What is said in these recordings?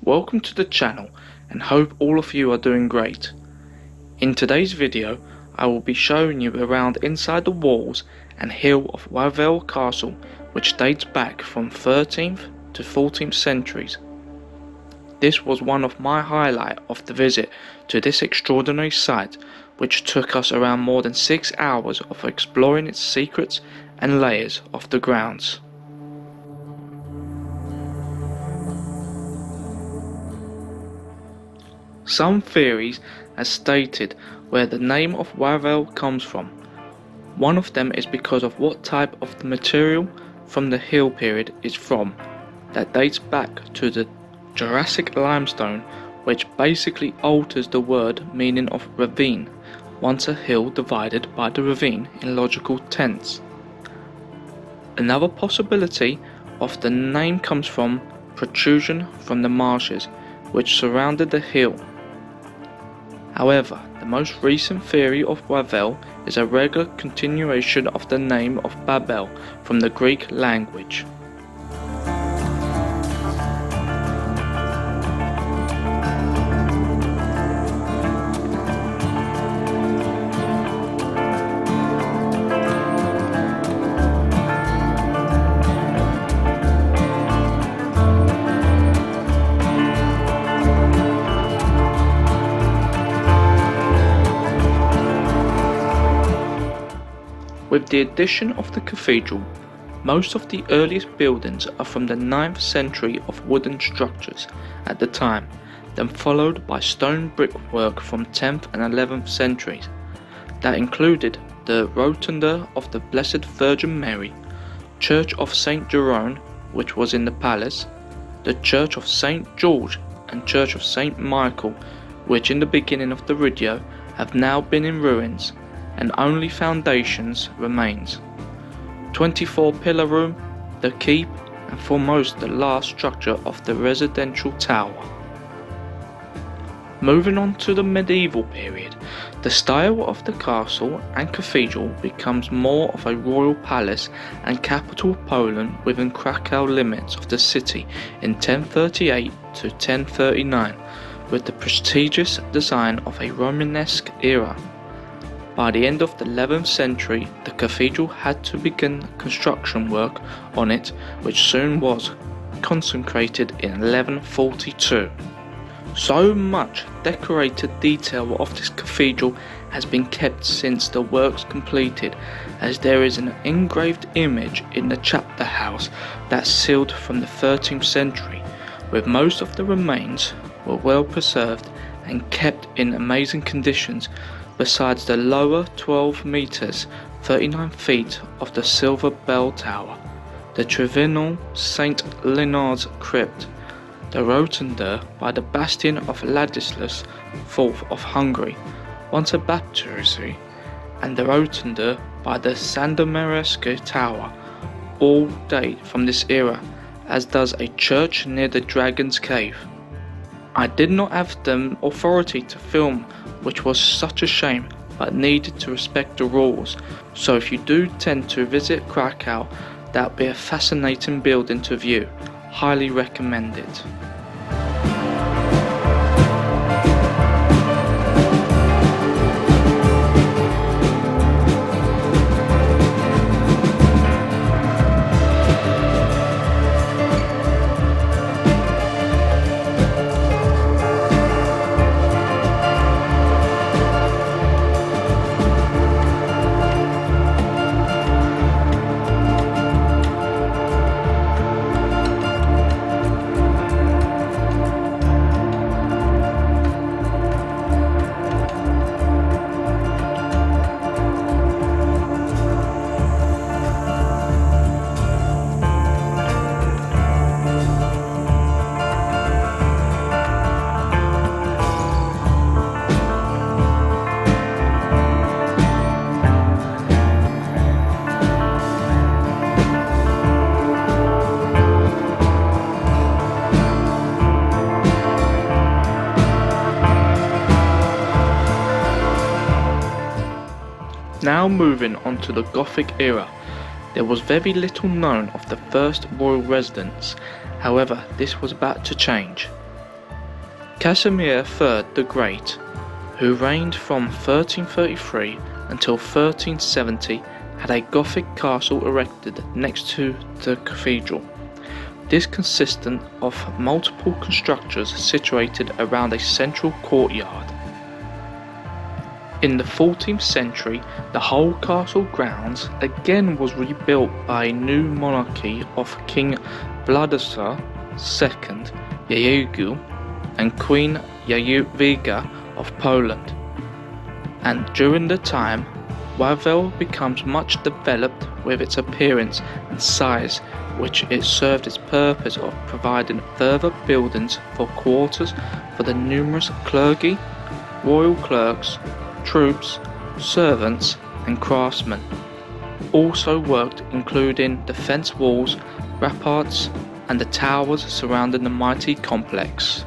Welcome to the channel and hope all of you are doing great. In today's video I will be showing you around inside the walls and hill of Wawel Castle, which dates back from 13th to 14th centuries. This was one of my highlights of the visit to this extraordinary site, which took us around more than 6 hours of exploring its secrets and layers of the grounds. Some theories have stated where the name of Wawel comes from. One of them is because of what type of the material from the hill period is from, that dates back to the Jurassic limestone, which basically alters the word meaning of ravine, once a hill divided by the ravine in logical tense. Another possibility of the name comes from protrusion from the marshes which surrounded the hill. However, the most recent theory of Wawel is a regular continuation of the name of Babel from the Greek language. With the addition of the cathedral, most of the earliest buildings are from the 9th century of wooden structures at the time, then followed by stone brickwork from 10th and 11th centuries. That included the Rotunda of the Blessed Virgin Mary, Church of St. Jerome, which was in the palace, the Church of St. George and Church of St. Michael, which in the beginning of the video have now been in ruins, and only foundations remains. 24 pillar room, the keep, and foremost the last structure of the residential tower. Moving on to the medieval period, the style of the castle and cathedral becomes more of a royal palace and capital of Poland within Krakow limits of the city in 1038 to 1039, with the prestigious design of a Romanesque era. By the end of the 11th century, the cathedral had to begin construction work on it, which soon was consecrated in 1142. So much decorated detail of this cathedral has been kept since the works completed, as there is an engraved image in the chapter house that's sealed from the 13th century, with most of the remains were well preserved and kept in amazing conditions. Besides the lower 12 meters 39 feet of the silver bell tower, the Tribunal St. Leonard's crypt, the Rotunda by the bastion of Ladislas IV of Hungary, once a baptistry, and the Rotunda by the Sandomierz tower, all date from this era, as does a church near the Dragon's Cave. I did not have the authority to film, which was such a shame, but needed to respect the rules, so if you do tend to visit Krakow, that would be a fascinating building to view. Highly recommend it. Now moving on to the Gothic era, there was very little known of the first royal residence, however this was about to change. Casimir III the Great, who reigned from 1333 until 1370, had a Gothic castle erected next to the cathedral. This consisted of multiple structures situated around a central courtyard. In the 14th century, the whole castle grounds again was rebuilt by a new monarchy of King Władysław II Jagiellon and Queen Jadwiga of Poland. And during the time, Wawel becomes much developed with its appearance and size, which it served its purpose of providing further buildings for quarters for the numerous clergy, royal clerks, troops, servants and craftsmen. Also worked including defence walls, ramparts and the towers surrounding the mighty complex.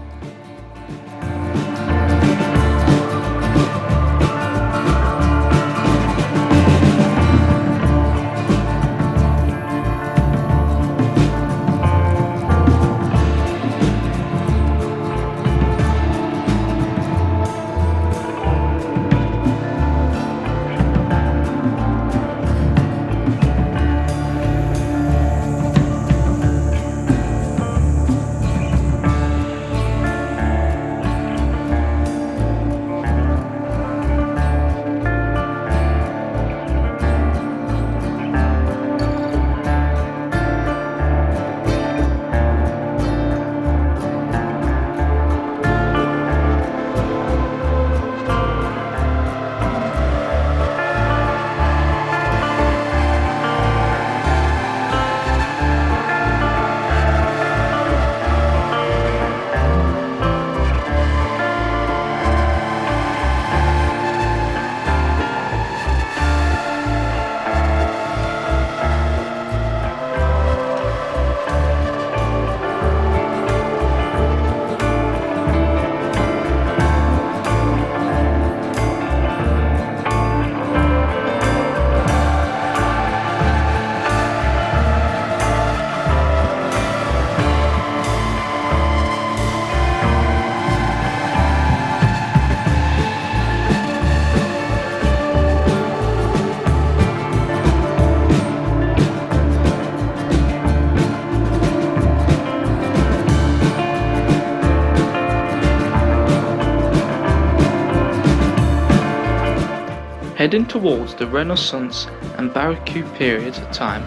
Heading towards the Renaissance and Baroque period of time,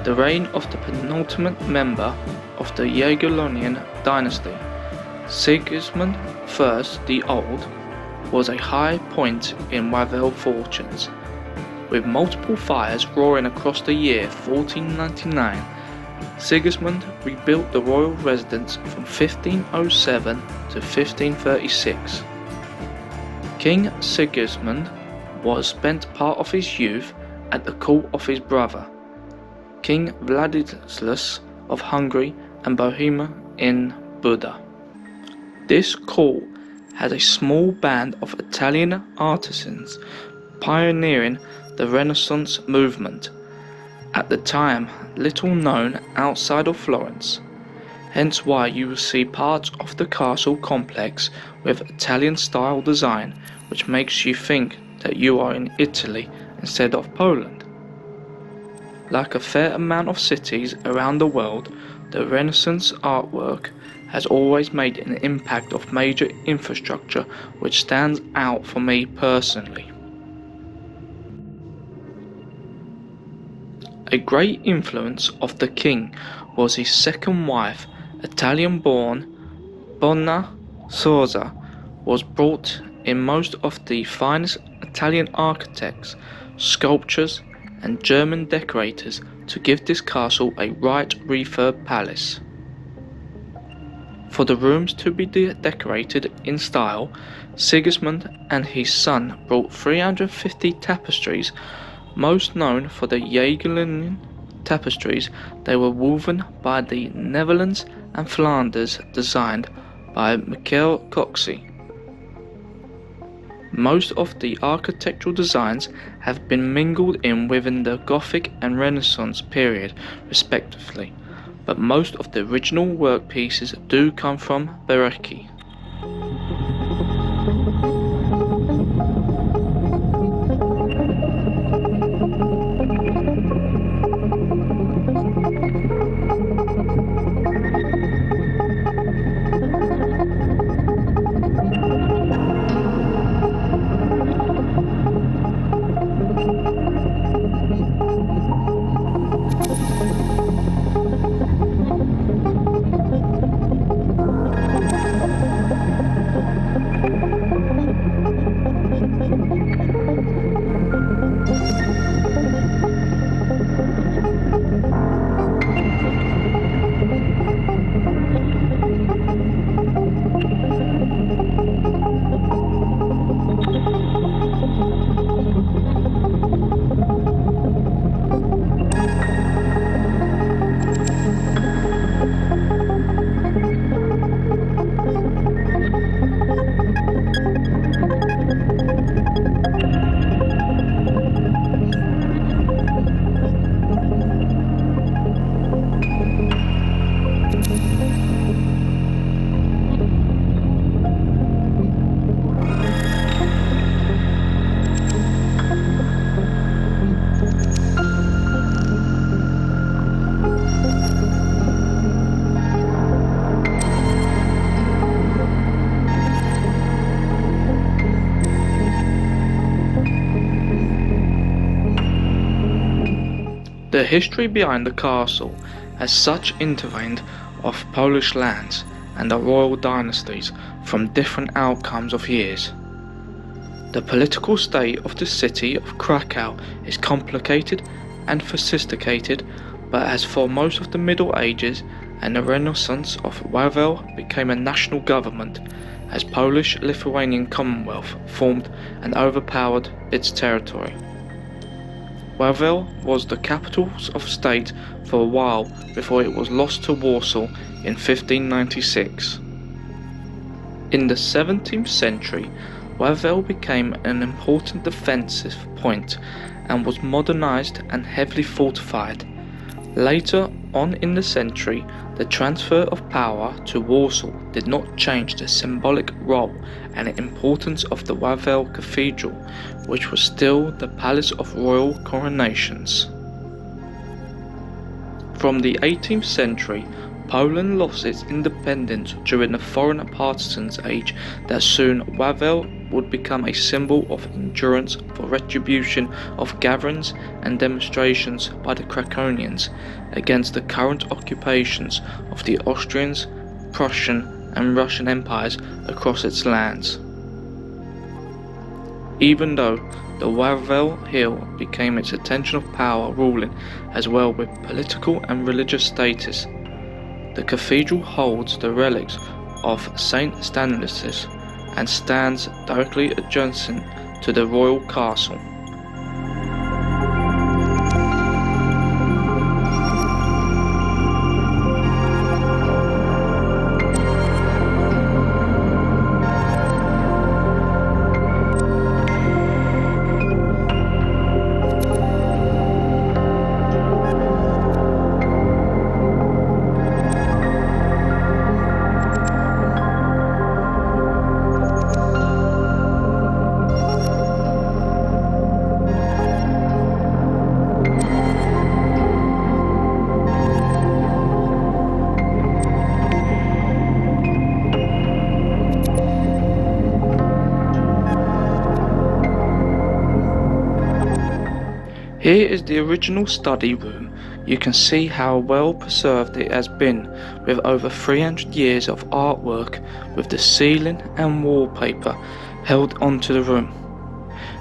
the reign of the penultimate member of the Jagiellonian dynasty, Sigismund I the Old, was a high point in Wawel fortunes. With multiple fires roaring across the year 1499, Sigismund rebuilt the royal residence from 1507 to 1536. King Sigismund was spent part of his youth at the court of his brother, King Władysław of Hungary and Bohemia in Buda. This court had a small band of Italian artisans pioneering the Renaissance movement, at the time little known outside of Florence, hence why you will see parts of the castle complex with Italian style design, which makes you think that you are in Italy instead of Poland. Like a fair amount of cities around the world, the Renaissance artwork has always made an impact of major infrastructure, which stands out for me personally. A great influence of the king was his second wife, Italian-born Bona Sforza, was brought in most of the finest Italian architects, sculptors and German decorators to give this castle a right refurb palace. For the rooms to be decorated in style, Sigismund and his son brought 350 tapestries, most known for the Jagiellonian tapestries. They were woven by the Netherlands and Flanders, designed by Michael Coxey. Most of the architectural designs have been mingled in within the Gothic and Renaissance period respectively, but most of the original work pieces do come from Baroque. The history behind the castle has such intervened of Polish lands and the royal dynasties from different outcomes of years. The political state of the city of Krakow is complicated and sophisticated, but as for most of the Middle Ages and the Renaissance of Wawel became a national government, as Polish-Lithuanian Commonwealth formed and overpowered its territory. Wawel was the capital of state for a while before it was lost to Warsaw in 1596. In the 17th century, Wawel became an important defensive point and was modernized and heavily fortified. Later on in the century, the transfer of power to Warsaw did not change the symbolic role and importance of the Wawel Cathedral, which was still the palace of royal coronations. From the 18th century, Poland lost its independence during the foreign partisans' age that soon Wawel would become a symbol of endurance for retribution of gatherings and demonstrations by the Krakonians against the current occupations of the Austrians, Prussian and Russian empires across its lands. Even though the Wawel Hill became its attention of power ruling as well with political and religious status, the cathedral holds the relics of Saint Stanislas and stands directly adjacent to the royal castle. Here is the original study room. You can see how well preserved it has been, with over 300 years of artwork with the ceiling and wallpaper held onto the room.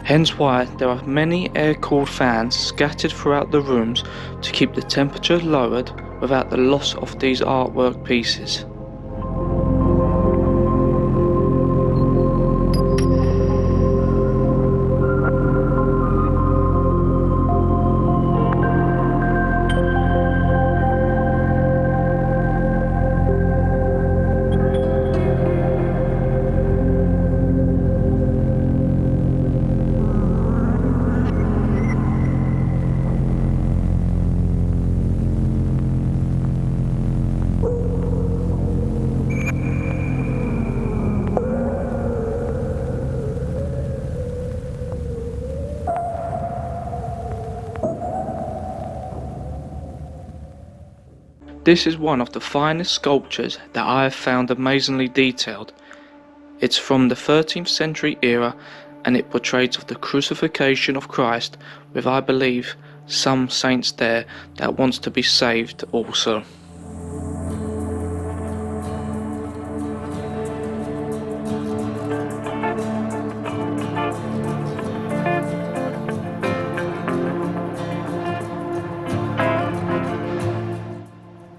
Hence why there are many air-cooled fans scattered throughout the rooms to keep the temperature lowered without the loss of these artwork pieces. This is one of the finest sculptures that I have found amazingly detailed. It's from the 13th century era and it portrays of the crucifixion of Christ with, I believe, some saints there that wants to be saved also.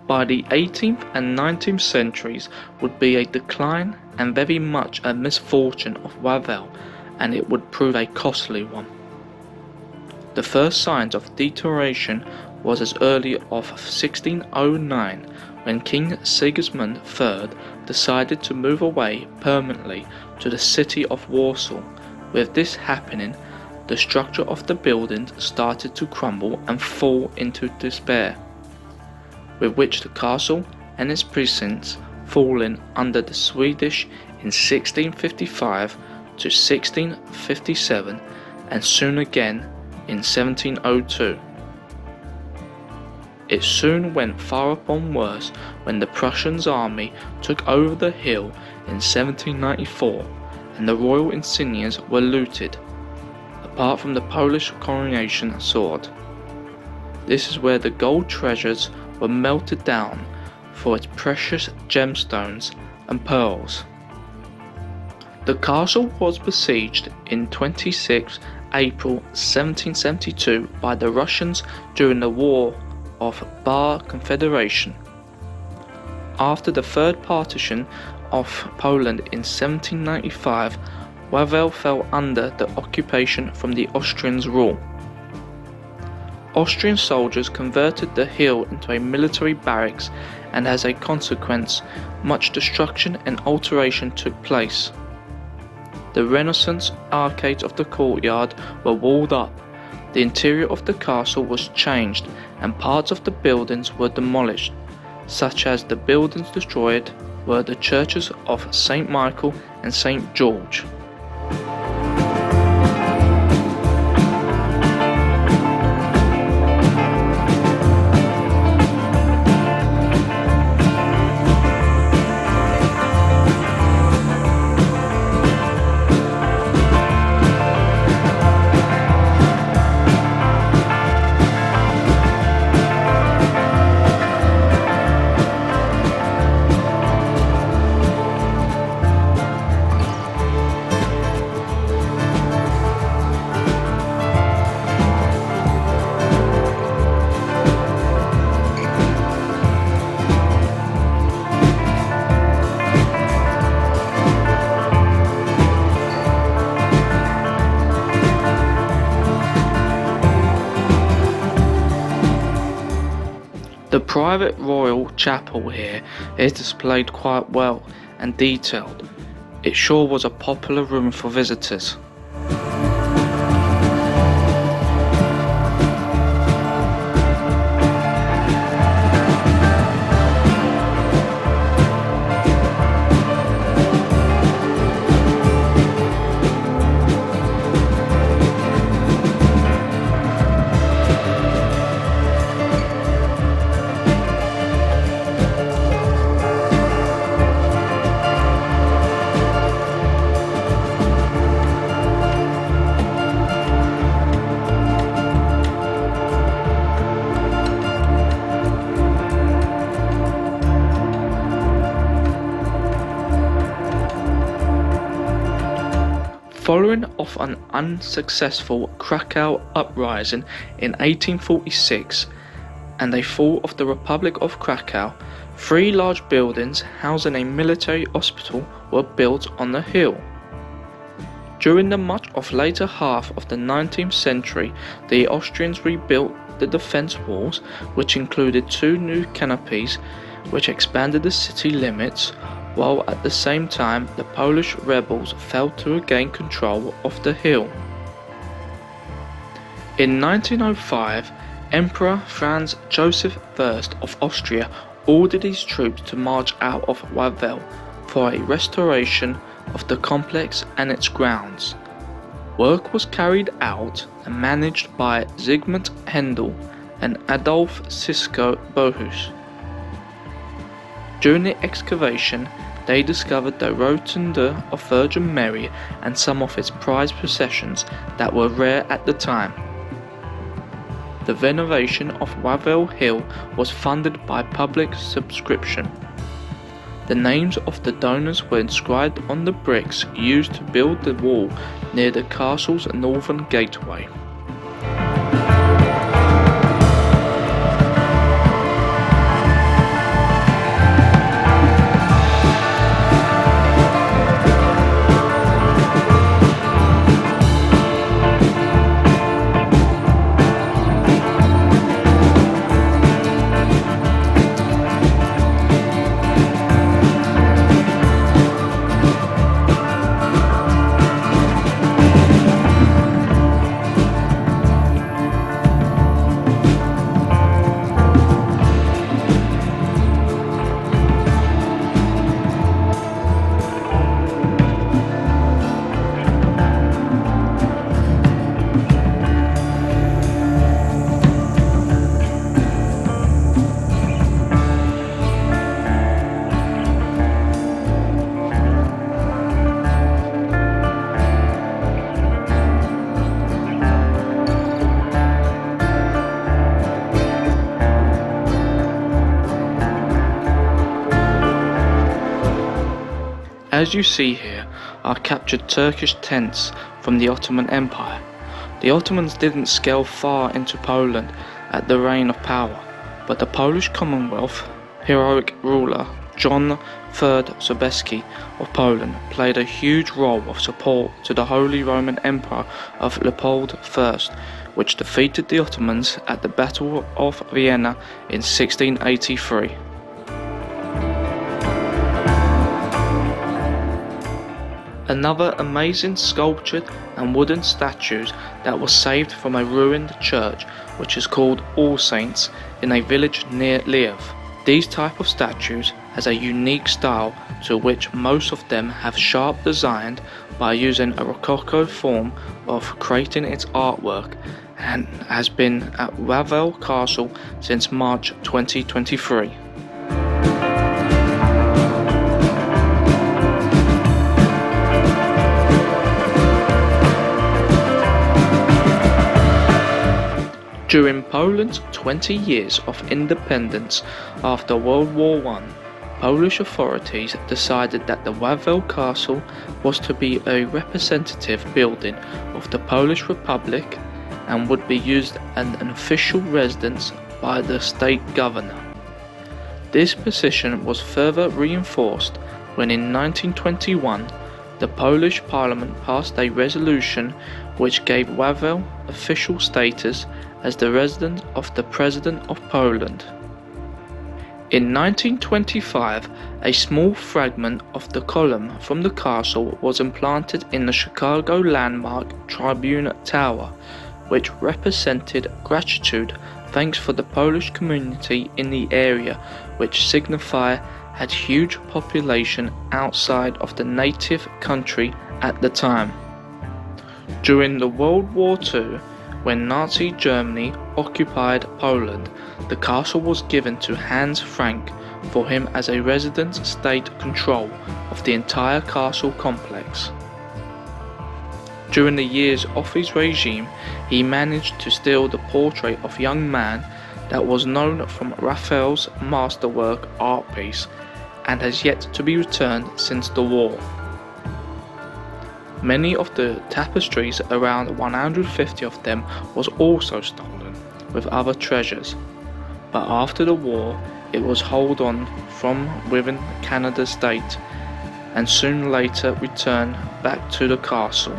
By the 18th and 19th centuries would be a decline and very much a misfortune of Wawel, and it would prove a costly one. The first signs of deterioration was as early as 1609 when King Sigismund III decided to move away permanently to the city of Warsaw. With this happening, the structure of the buildings started to crumble and fall into despair, with which the castle and its precincts fallen under the Swedish in 1655 to 1657 and soon again in 1702. It soon went far upon worse when the Prussian army took over the hill in 1794 and the royal insignias were looted, apart from the Polish coronation sword. This is where the gold treasures were melted down for its precious gemstones and pearls. The castle was besieged in 26 April 1772 by the Russians during the War of Bar Confederation. After the third partition of Poland in 1795, Wawel fell under the occupation from the Austrians' rule. Austrian soldiers converted the hill into a military barracks, and as a consequence, much destruction and alteration took place. The Renaissance arcades of the courtyard were walled up, the interior of the castle was changed, and parts of the buildings were demolished, such as the buildings destroyed were the churches of St. Michael and St. George. The private royal chapel here is displayed quite well and detailed. It sure was a popular room for visitors. Following off an unsuccessful Krakow uprising in 1846 and the fall of the Republic of Krakow, 3 large buildings housing a military hospital were built on the hill. During the much of later half of the 19th century, the Austrians rebuilt the defence walls, which included 2 new canopies which expanded the city limits, while at the same time the Polish rebels failed to regain control of the hill. In 1905, Emperor Franz Joseph I of Austria ordered his troops to march out of Wawel for a restoration of the complex and its grounds. Work was carried out and managed by Zygmunt Handel and Adolf Sisko Bohus. During the excavation, they discovered the Rotunda of Virgin Mary and some of its prized possessions that were rare at the time. The renovation of Wawel Hill was funded by public subscription. The names of the donors were inscribed on the bricks used to build the wall near the castle's northern gateway. As you see here are captured Turkish tents from the Ottoman Empire. The Ottomans didn't scale far into Poland at the reign of power, but the Polish Commonwealth heroic ruler John III Sobieski of Poland played a huge role of support to the Holy Roman Emperor of Leopold I, which defeated the Ottomans at the Battle of Vienna in 1683. Another amazing sculptured and wooden statues that was saved from a ruined church which is called All Saints in a village near Lviv. These type of statues has a unique style to which most of them have sharp designed by using a Rococo form of creating its artwork and has been at Wawel Castle since March 2023. During Poland's 20 years of independence after World War I, Polish authorities decided that the Wawel Castle was to be a representative building of the Polish Republic and would be used as an official residence by the state governor. This position was further reinforced when in 1921 the Polish Parliament passed a resolution which gave Wawel official status as the residence of the President of Poland. In 1925, a small fragment of the column from the castle was implanted in the Chicago landmark Tribune Tower, which represented gratitude thanks for the Polish community in the area, which signify had huge population outside of the native country at the time. During the World War II, when Nazi Germany occupied Poland, the castle was given to Hans Frank for him as a resident state control of the entire castle complex. During the years of his regime, he managed to steal the portrait of young man that was known from Raphael's masterwork art piece and has yet to be returned since the war. Many of the tapestries, around 150 of them, was also stolen, with other treasures, but after the war it was held on from within Canada state and soon later returned back to the castle.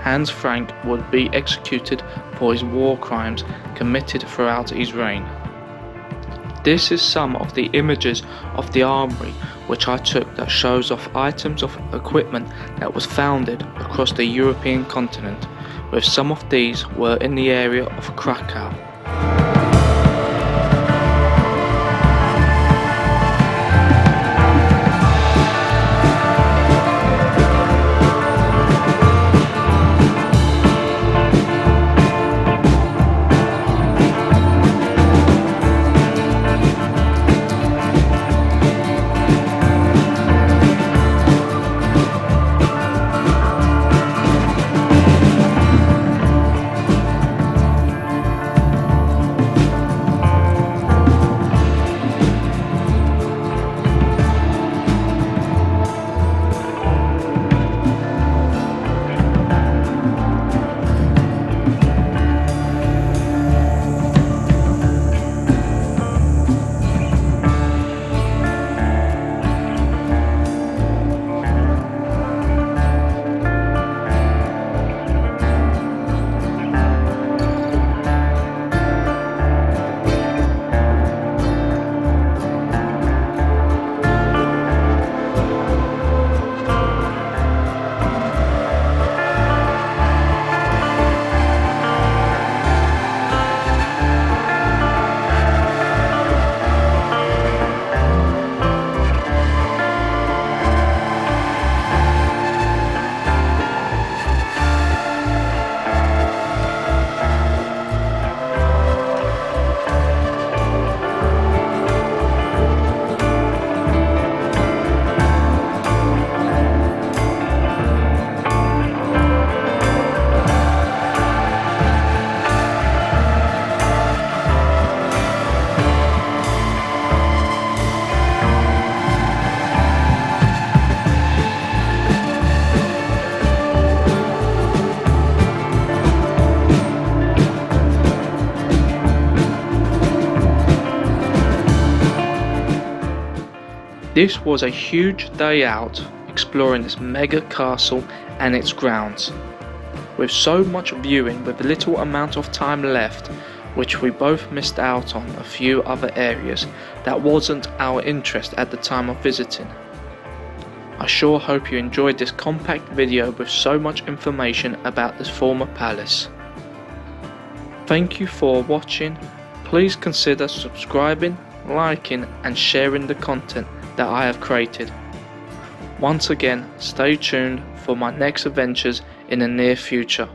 Hans Frank would be executed for his war crimes committed throughout his reign. This is some of the images of the armory which I took that shows off items of equipment that was founded across the European continent, with some of these were in the area of Krakow. This was a huge day out exploring this mega castle and its grounds. With so much viewing with little amount of time left, which we both missed out on a few other areas that wasn't our interest at the time of visiting. I sure hope you enjoyed this compact video with so much information about this former palace. Thank you for watching. Please consider subscribing, liking and sharing the content that I have created. Once again, stay tuned for my next adventures in the near future.